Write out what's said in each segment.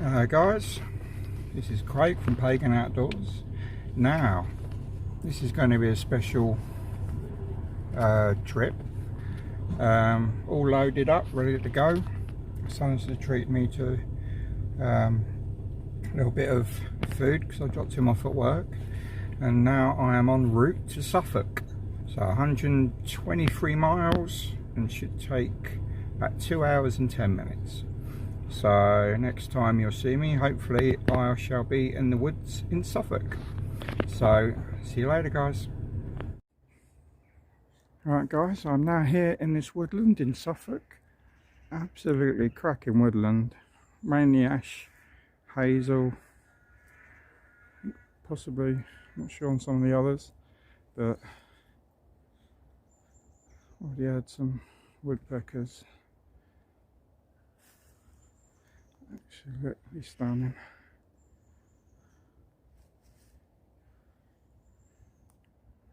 Guys, this is Craig from Pagan Outdoors. Now, this is going to be a special trip. All loaded up, ready to go. Son's treated me to a little bit of food because I dropped him off at work, and now I am en route to Suffolk. So 123 miles and should take about 2 hours and 10 minutes. So next time you'll see me, hopefully I shall be in the woods in Suffolk. So see you later, guys. Alright guys, I'm now here in this woodland in Suffolk. Absolutely cracking woodland. Mainly ash, hazel, possibly, not sure on some of the others, but already had some woodpeckers. Absolutely stunning.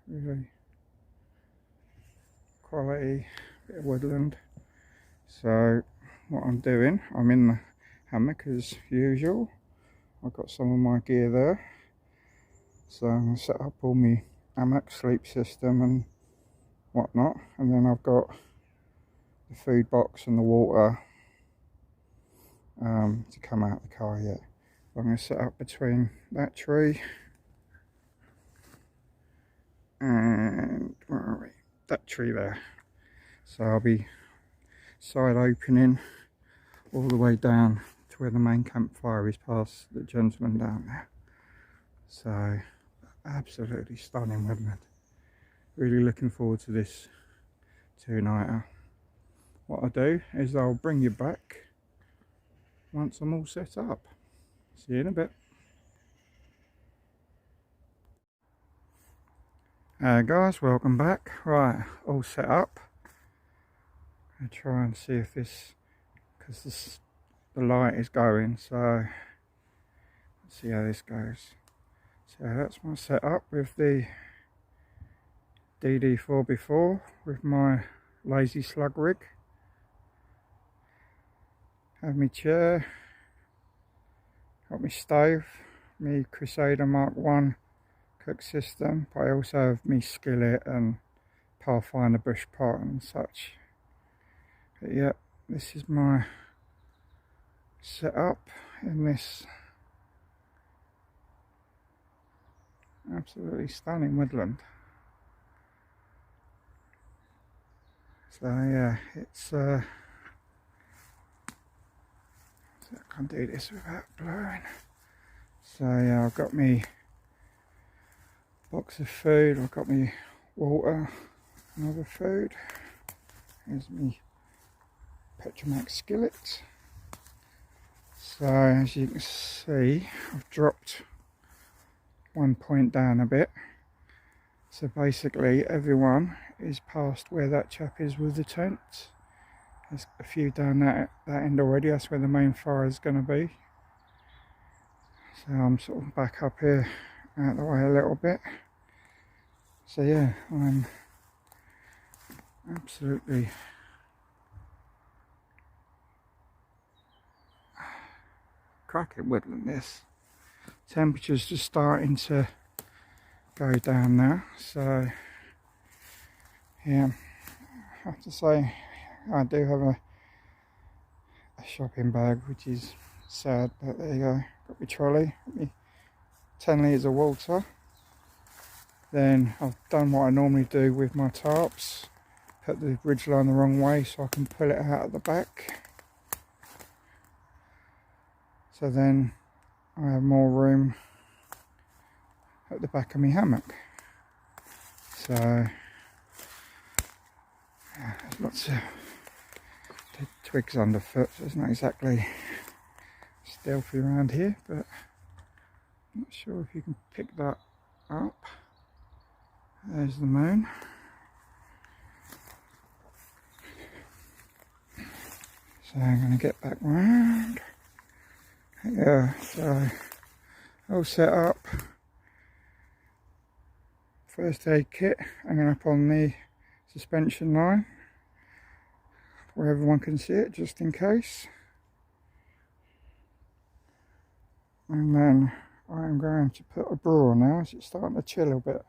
Really quality bit of woodland. So what I'm doing, I'm in the hammock as usual. I've got some of my gear there, so I'm going to set up all my hammock sleep system and whatnot, and then I've got the food box and the water to come out of the car yet. I'm going to set up between that tree and where are we? That tree there. So I'll be side opening all the way down to where the main campfire is, past the gentleman down there. So absolutely stunning woodland. Really looking forward to this two-nighter. What I'll do is I'll bring you back once I'm all set up. See you in a bit. Guys, welcome back. Right, all set up. I'll try and see if this, because the light is going, so let's see how this goes. So that's my setup with the DD4x4 with my lazy slug rig. Have my chair, got my stove, my Crusader Mark 1 cook system, but I also have my skillet and Pathfinder bush pot and such. But yeah, this is my setup in this absolutely stunning woodland. So yeah, it's so I can't do this without blurring. So yeah, I've got me box of food, I've got me water and other food. Here's me Petromax skillet. So as you can see, I've dropped one point down a bit. So basically everyone is past where that chap is with the tent. There's a few down that end already. That's where the main fire is going to be. So I'm sort of back up here out the way a little bit. So yeah, I'm absolutely cracking woodland. This temperature's just starting to go down now. So yeah, I have to say I do have a shopping bag, which is sad, but there you go. Got my trolley, got me 10 litres of water. Then I've done what I normally do with my tarps, put the ridgeline the wrong way so I can pull it out at the back. So then I have more room at the back of my hammock. So yeah, there's lots of twigs underfoot, so it's not exactly stealthy around here, but I'm not sure if you can pick that up. There's the moon. So I'm going to get back round. Yeah, so all set up. First aid kit hanging up on the suspension line where everyone can see it, just in case. and then I'm going to put a brewer now as it's starting to chill a bit.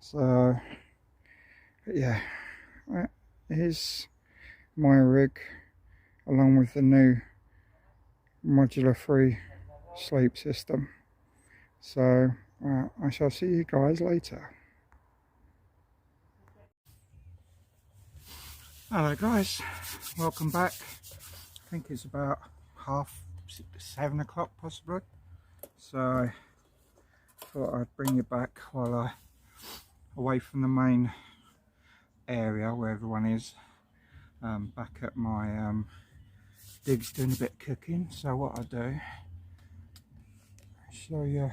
So yeah, that is my rig along with the new modular free sleep system. So I shall see you guys later. Hello guys, welcome back. I think it's about 7 o'clock possibly, so I thought I'd bring you back while I away from the main area where everyone is, back at my digs doing a bit of cooking. So what I do, show you.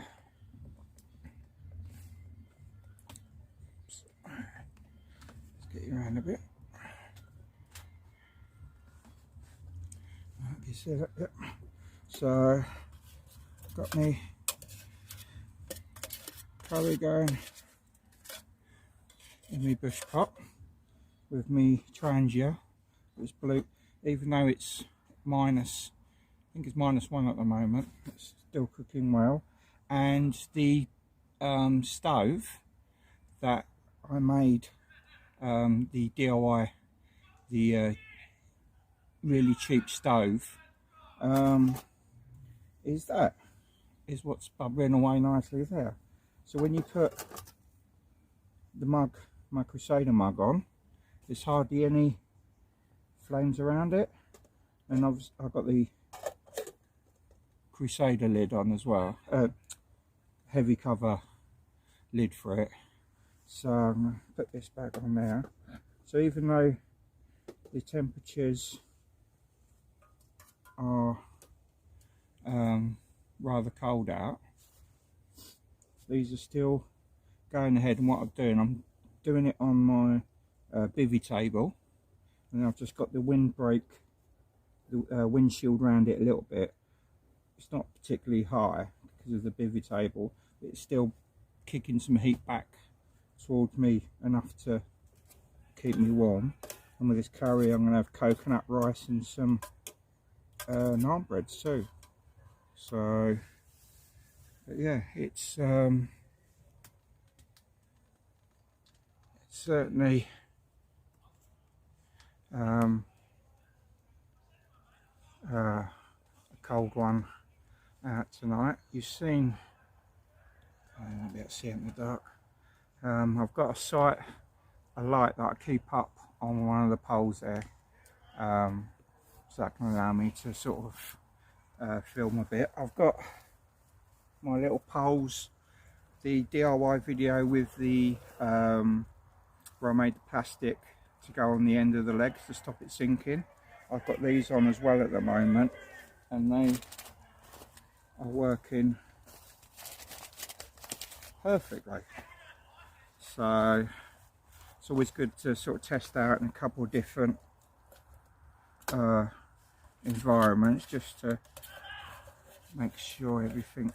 Let's get you around a bit. You see that? Yep. So got me curry going in my bush pot with me trangia. It's blue, even though it's minus, I think it's -1 at the moment. It's still cooking well. And the stove that I made, the DIY, the really cheap stove, is what's bubbling away nicely there. So when you put the mug, my Crusader mug on, there's hardly any flames around it, and I've got the Crusader lid on as well, heavy cover lid for it. So I'm going to put this back on there. So even though the temperatures are rather cold out, these are still going ahead. And what I'm doing it on my bivvy table, and I've just got the windbreak, the windshield around it a little bit. It's not particularly high because of the bivvy table, but it's still kicking some heat back towards me enough to keep me warm. And with this curry I'm going to have coconut rice and some naan breads too. So yeah, it's certainly a cold one out tonight. You've seen, I won't be able to see it in the dark. I've got a light that I keep up on one of the poles there, so that can allow me to sort of film a bit. I've got my little poles, the DIY video with the where I made the plastic to go on the end of the legs to stop it sinking. I've got these on as well at the moment, and they are working perfectly. So it's always good to sort of test out in a couple of different environments just to make sure everything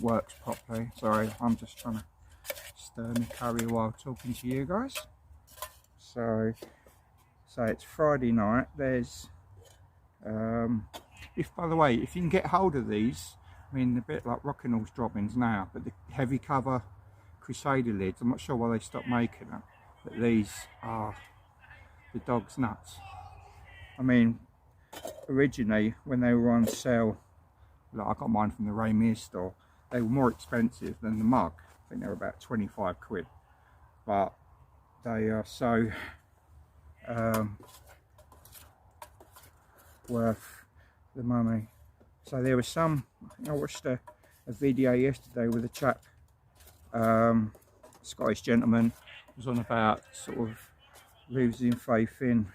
works properly. Sorry, I'm just trying to stir my curry while talking to you guys. So it's Friday night. There's if, by the way, if you can get hold of these, I mean, a bit like Rockinall's droppings now, but the heavy cover Crusader lids, I'm not sure why they stopped making them, but these are the dog's nuts. I mean, originally when they were on sale, like I got mine from the Raymere store, they were more expensive than the mug. I think they were about 25 quid, but they are so worth the money. So there was some, I watched a video yesterday with a chap, Scottish gentleman, was on about sort of losing faith in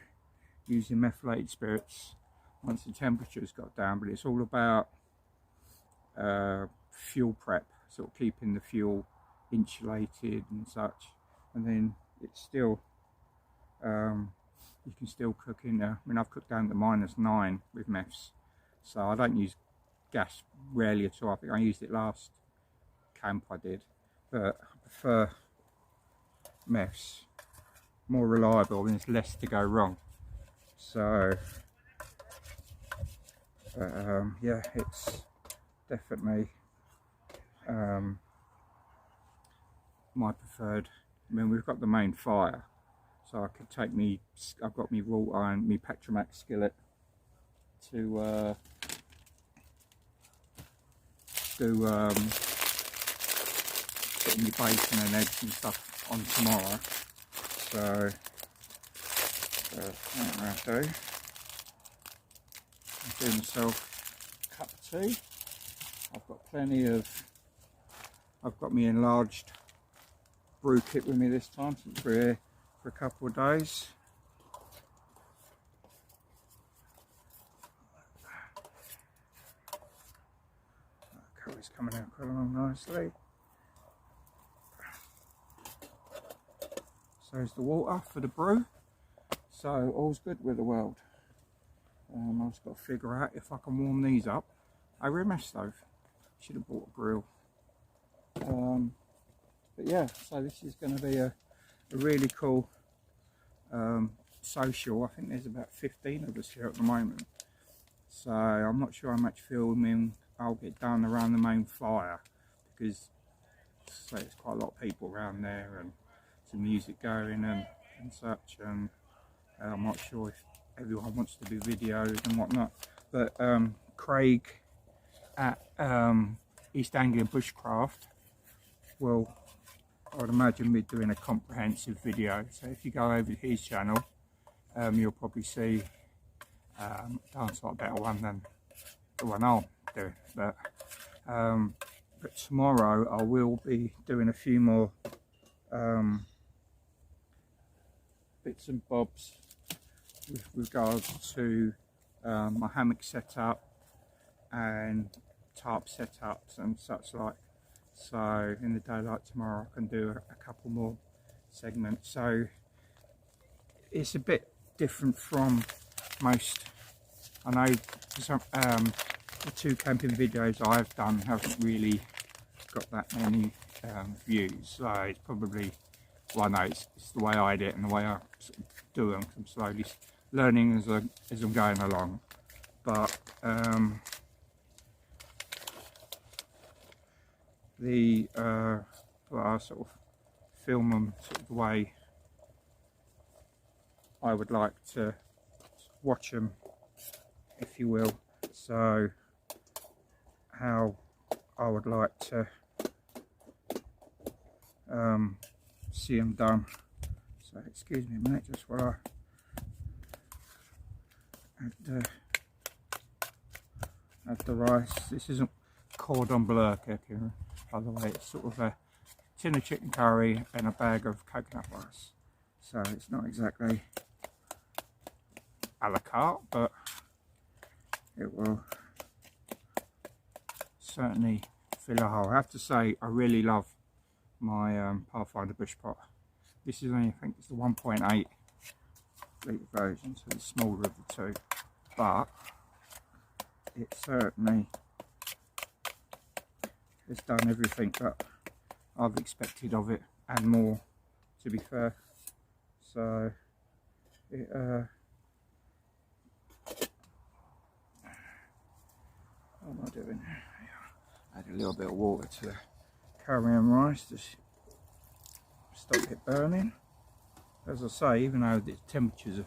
using methylated spirits once the temperatures got down, but it's all about fuel prep, sort of keeping the fuel insulated and such, and then it's still you can still cook in there. I mean, I've cooked down to -9 with meths, so I don't use gas rarely at all. I think I used it last camp I did, but I prefer meths, more reliable and there's less to go wrong. So But yeah, it's definitely my preferred. I mean, we've got the main fire, so I could take me, I've got me wrought iron, me Petromax skillet to do putting me bacon and eggs and stuff on tomorrow. So what I'm going to do, I'm doing myself a cup of tea. I've got plenty of, I've got me enlarged brew kit with me this time, since we're here for a couple of days. Curry's coming out quite along nicely. So is the water for the brew. So all's good with the world. I've just got to figure out if I can warm these up over a mesh stove. Should have bought a grill. But yeah, so this is going to be a really cool social. I think there's about 15 of us here at the moment. So I'm not sure how much filming I'll get done around the main fire, because say it's quite a lot of people around there and some music going and such, and I'm not sure if everyone wants to be videoed and whatnot. But Craig at East Anglian Bushcraft will, I would imagine, be doing a comprehensive video. So if you go over to his channel, you'll probably see dance like a better one than the one I'll do. But tomorrow I will be doing a few more bits and bobs with regards to my hammock setup and tarp setups and such like. So in the daylight tomorrow I can do a couple more segments. So it's a bit different from most. I know some, the 2 camping videos I've done haven't really got that many views, so it's probably, well, no, it's the way I do it and the way I sort of do them. I'm slowly learning as I'm going along. But I sort of film them sort of the way I would like to watch them, if you will. So how I would like to see them done. So excuse me a minute, just while I add the rice. This isn't cordon bleu cooking, by the way. It's sort of a tin of chicken curry and a bag of coconut rice. So it's not exactly a la carte, but it will certainly fill a hole. I have to say, I really love my Pathfinder bush pot. This is only, I think it's the 1.8 litre version, so it's smaller of the two, but it certainly has done everything that I've expected of it and more, to be fair. So it what am I doing? Add a little bit of water to the curry and rice to stop it burning. As I say, even though the temperatures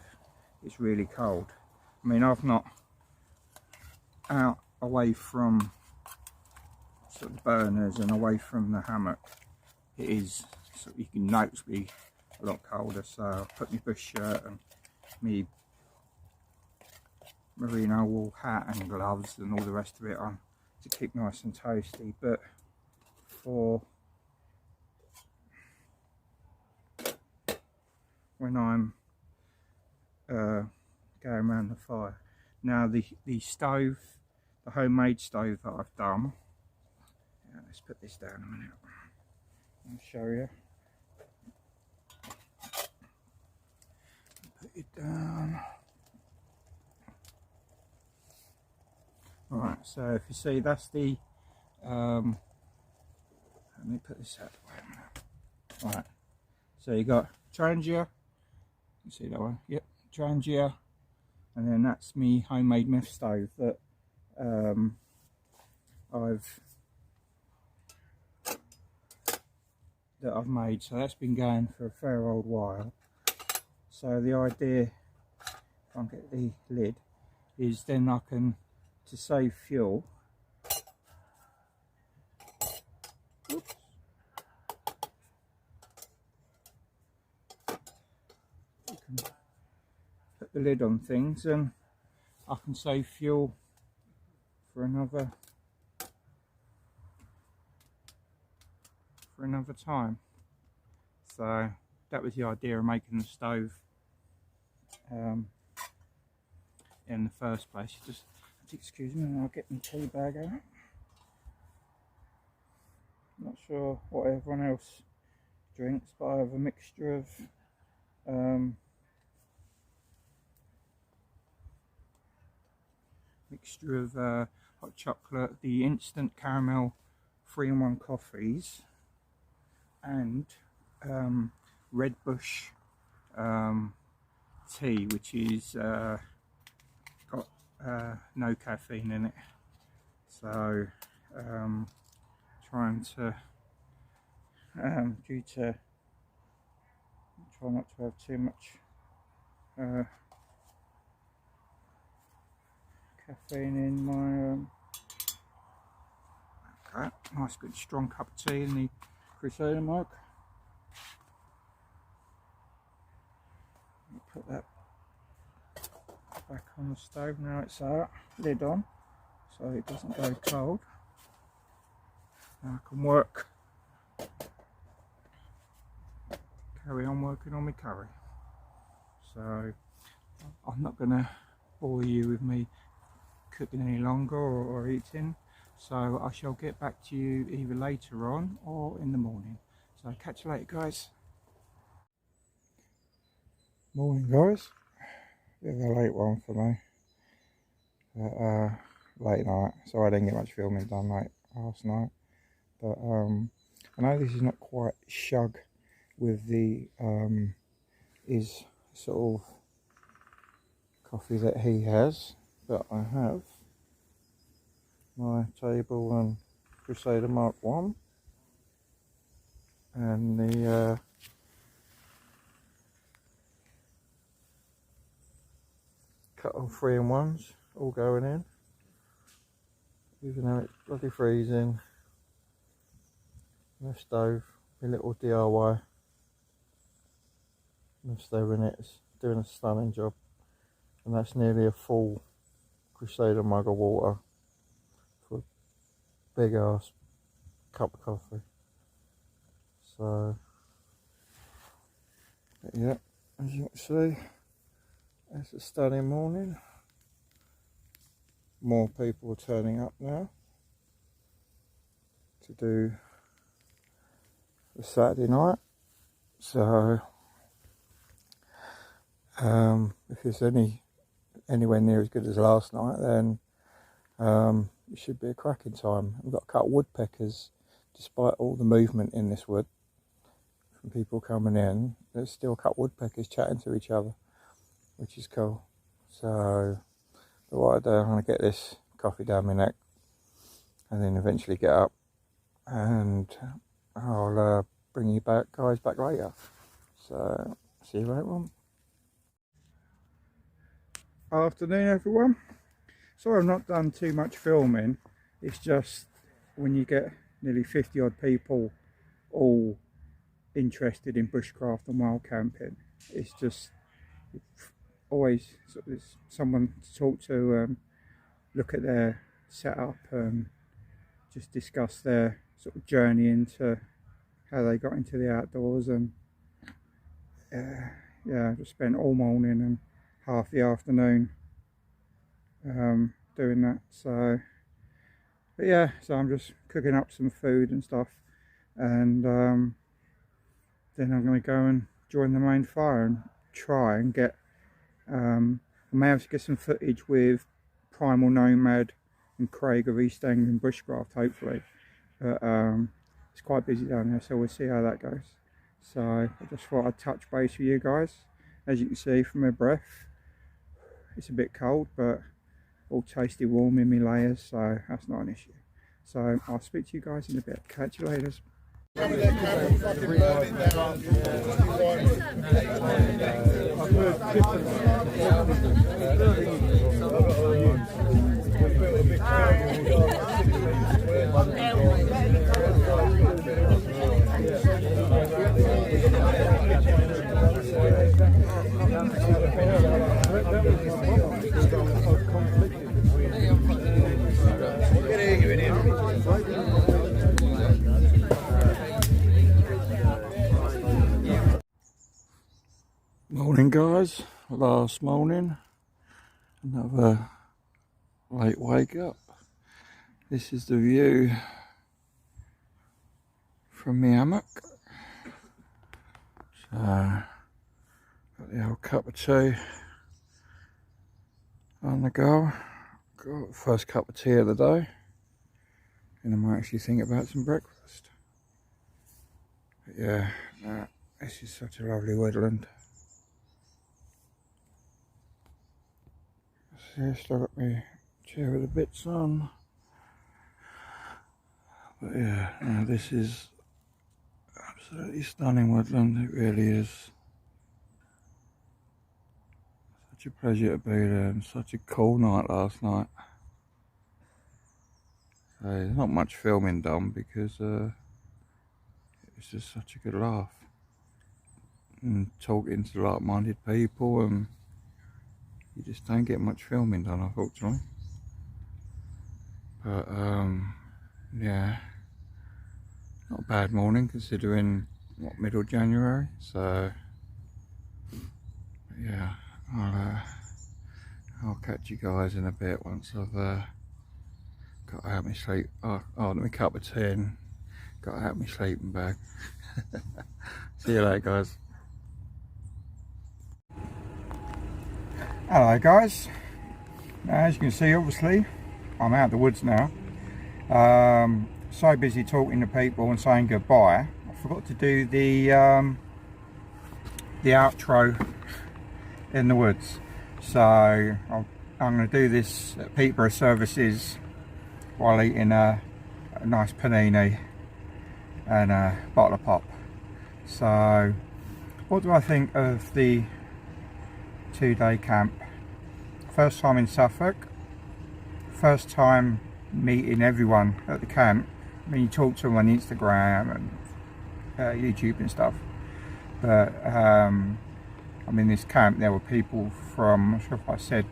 it's really cold. I mean, I've not out away from sort of burners and away from the hammock. It is, so you can noticeably a lot colder. So I put my bush shirt and my merino wool hat and gloves and all the rest of it on to keep nice and toasty. But for when I'm going around the fire, now the stove, the homemade stove that I've done, let's put this down a minute, I'll show you. Put it down. Alright, so if you see, that's the let me put this out. Alright, so you got Trangia, you see that one? Yep, Trangia, and then that's me homemade meth stove that I've made, so that's been going for a fair old while. So the idea, if I get the lid, is then I can, to save fuel, oops, you can put the lid on things and I can save fuel for another time. So that was the idea of making the stove in the first place. You just excuse me, and I'll get my tea bag out. Not sure what everyone else drinks, but I have a mixture of hot chocolate, the instant caramel 3-in-1 coffees, and Red Bush tea, which is got no caffeine in it. So trying to try not to have too much caffeine in my okay, nice good strong cup of tea in the Crusader mug. Put that back on the stove. Now it's lid on, so it doesn't go cold. Now I can carry on working on my curry. So I'm not going to bore you with me cooking any longer or eating, so I shall get back to you either later on or in the morning. So catch you later, guys. Morning, guys. Bit of a late one for me, but late night, so I didn't get much filming done last night. But I know this is not quite shug with the his sort of coffee that he has, but I have my table and Crusader Mark 1 and the cut on 3-in-1s all going in, even though it's bloody freezing. The stove, a little DIY, the stove in it's doing a stunning job, and that's nearly a full Crusader mug of water for a big ass cup of coffee. So yeah, as you can see, it's a stunning morning. More people are turning up now to do the Saturday night. So if it's anywhere near as good as last night, then it should be a cracking time. We've got to cut woodpeckers, despite all the movement in this wood from people coming in. There's still cut woodpeckers chatting to each other, which is cool. So what I do, I'm going to get this coffee down my neck and then eventually get up, and I'll bring you guys back later. So see you later on. Afternoon, everyone. Sorry I've not done too much filming. It's just when you get nearly 50 odd people all interested in bushcraft and wild camping, it's just always someone to talk to, look at their setup and just discuss their sort of journey into how they got into the outdoors. And yeah, I just spent all morning and half the afternoon doing that. So but yeah, so I'm just cooking up some food and stuff, and then I'm going to go and join the main fire and try and get I may have to get some footage with Primal Nomad and Craig of East Anglian Bushcraft, hopefully. But it's quite busy down there, so we'll see how that goes. So I just thought I'd touch base with you guys. As you can see from my breath, it's a bit cold, but all toasty warm in my layers, so that's not an issue. So I'll speak to you guys in a bit. Catch you later. Morning guys, last morning, another late wake up. This is the view from my hammock. So, got the old cup of tea on the go. Got the first cup of tea of the day, and I might actually think about some breakfast. But yeah, this is such a lovely woodland. So still got my chair with the bits on. But yeah, no, this is absolutely stunning woodland, it really is. Such a pleasure to be there, and such a cool night last night. So there's not much filming done because it's just such a good laugh. And talking to like-minded people, and you just don't get much filming done, unfortunately. But yeah, not a bad morning considering what, middle January. So yeah, I'll catch you guys in a bit once I've got out my sleep. Oh, let me cup of tea and got out my sleeping bag. See you later guys. Hello guys, as you can see, obviously I'm out of the woods now. So busy talking to people and saying goodbye, I forgot to do the outro in the woods. So I'm going to do this at Peterborough Services while eating a nice panini and a bottle of pop. So what do I think of the 2-day camp? First time in Suffolk, first time meeting everyone at the camp. I mean, you talk to them on Instagram and YouTube and stuff, but I mean, this camp there were people from, I'm not sure if I said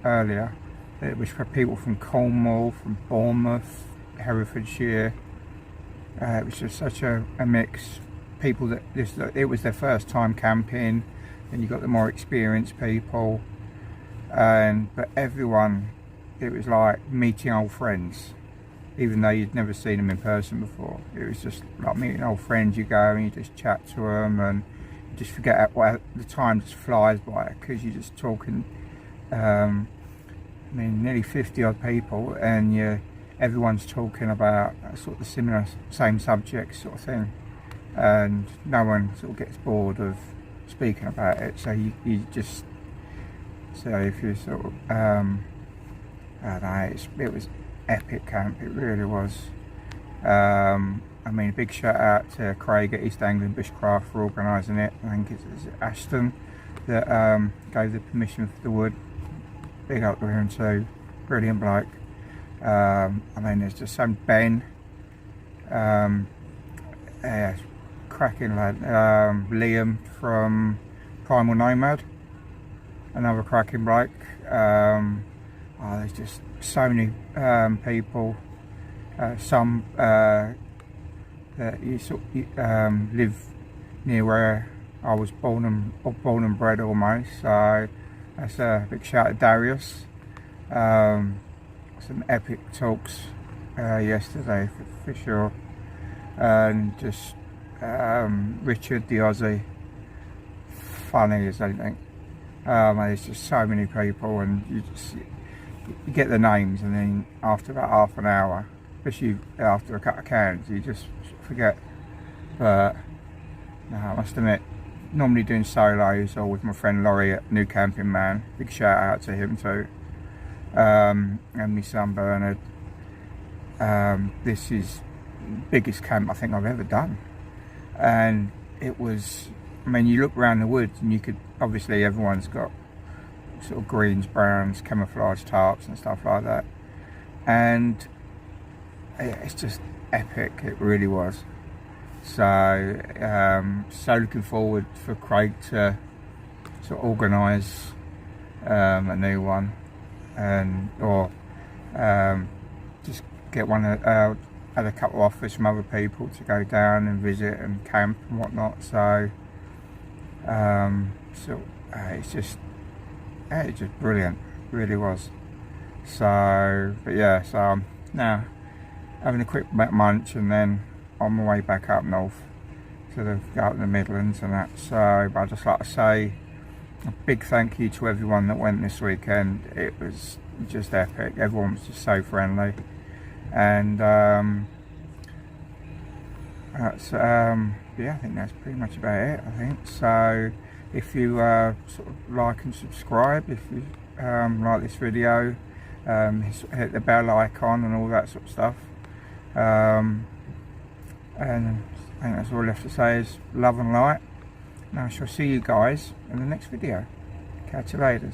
earlier, it was for people from Cornwall, from Bournemouth, Herefordshire. It was just such a mix. People that it was their first time camping, and you got the more experienced people, but everyone, it was like meeting old friends, even though you'd never seen them in person before. It was just like meeting old friends. You go and you just chat to them, and you just forget the time just flies by because you're just talking. I mean, nearly 50 odd people, and everyone's talking about sort of the same subjects sort of thing, and no one sort of gets bored of speaking about it. So you just, so if you sort of I don't know, it was epic camp, it really was. I mean, a big shout out to Craig at East Anglian Bushcraft for organising it. I think it's Ashton that gave the permission for the wood. Big up to him too, brilliant bloke. I mean, there's just some Ben, cracking lad. Liam from Primal Nomad, another cracking bloke. There's just so many people. Some that you sort of, live near where I was born and bred almost. So that's a big shout out to Darius. Some epic talks yesterday for sure, and just Richard the Aussie, funny as anything. There's just so many people, and you get the names, and then after about half an hour, especially after a couple of cans, you just forget. But no, I must admit, normally doing solos or with my friend Laurie at New Camping Man, big shout out to him too. and my son Bernard. This is the biggest camp I think I've ever done, and it was, I mean, you look around the woods and you could, obviously everyone's got sort of greens, browns, camouflage tarps and stuff like that, and it's just epic, it really was. So so looking forward for Craig to sort of organise a new one, and or just get one had a couple of offers from other people to go down and visit and camp and whatnot. So it's just brilliant, really was. So but yeah, so I'm now having a quick munch and then on my way back up north to go up in the Midlands and that. So but I'd just like to say a big thank you to everyone that went this weekend. It was just epic. Everyone was just so friendly, and yeah, I think that's pretty much about it, I think. So if you sort of like and subscribe, if you like this video, hit the bell icon and all that sort of stuff, and I think that's all left to say is love and light. And I shall see you guys in the next video. Catch you later.